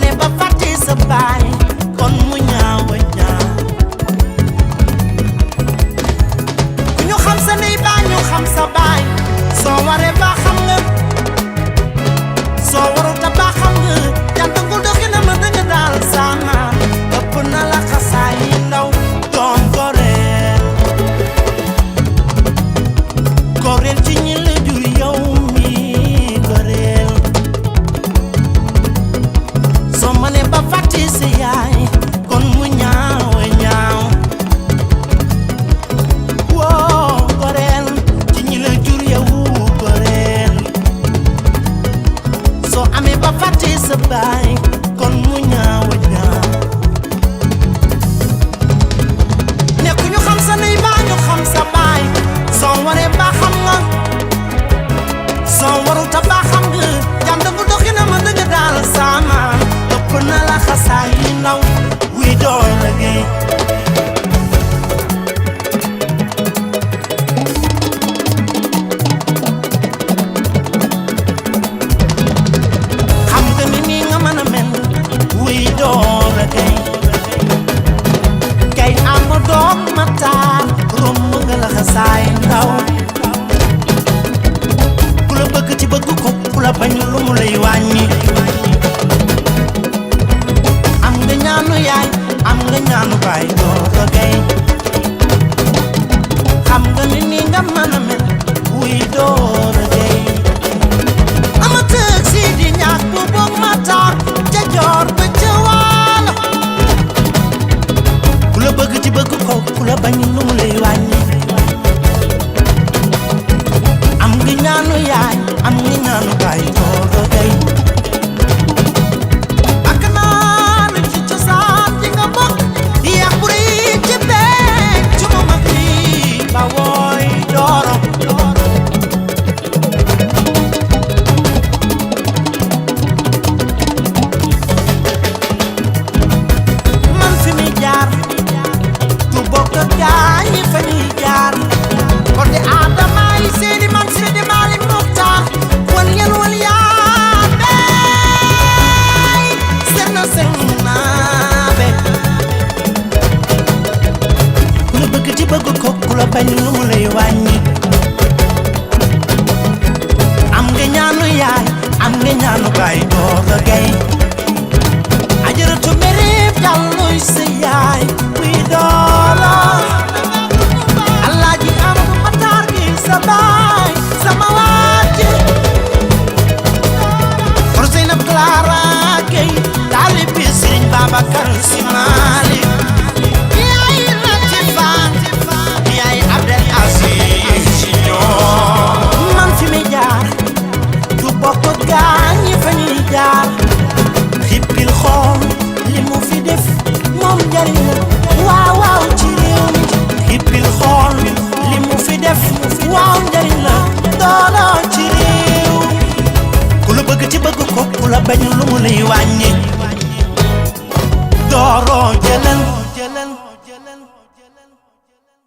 ne ba fàtte sa baay kon mu ñaaw a ñaaw ku ñu xam sa ndey baa ñu xam sa baay soo waree ba xam nga soo warul ta ba xam nga jant gu doxi na ma dëgg daal sama ëpp na la xasaay yi ndaw doon goreel ci ñi la jur yow mi goreel soo ma ne ba fàtte sa yaay kon mu ñaaw a ñaaw woo goreel ci ñi la jur yow goreel soo amee ba fàtte sa baay kon mu ñaaw a ñaaw nekku ñu xam sa ndey baa ñu xam sa baay soo waree ba xam nga soo warul ta ba xam nga jàmm dëgg doxi na ma dëgg daal sama ëpp na la xasaay yi ndaw wi door liggéey xam nga ni nii nga mën a mel wi door liggéey kay am doom ma taar romb nga la xasaay ndaw ku la bëgg ci bëgg ko ku la bañ lu mu lay wàññi am nga ñaanu yaay am nga ñaanu baay doo dogay xam nga ni nii nga mën a mel wuy doo dogay ama tëg si di ñaak bu boog ma taar ca joor ba ca waalo ku la bëgg ci bëgg ko ku la bañ lu mu lay wàññi am nga ñaanu yaay am nga ñaanu baay doo dogay ak naa la ci cosaan ji nga bokk yaa bu rëy ci beeg ci mu mag lii ba wooy dooro man fi mi jaar du bokk ak gaa yi fa ñuy jaar kon de Adama yi seeni man si di Malick Muxtaar wal yan wal yaa beey seen na seen naa be ku la bëgg ci bëgg ko ku la bañ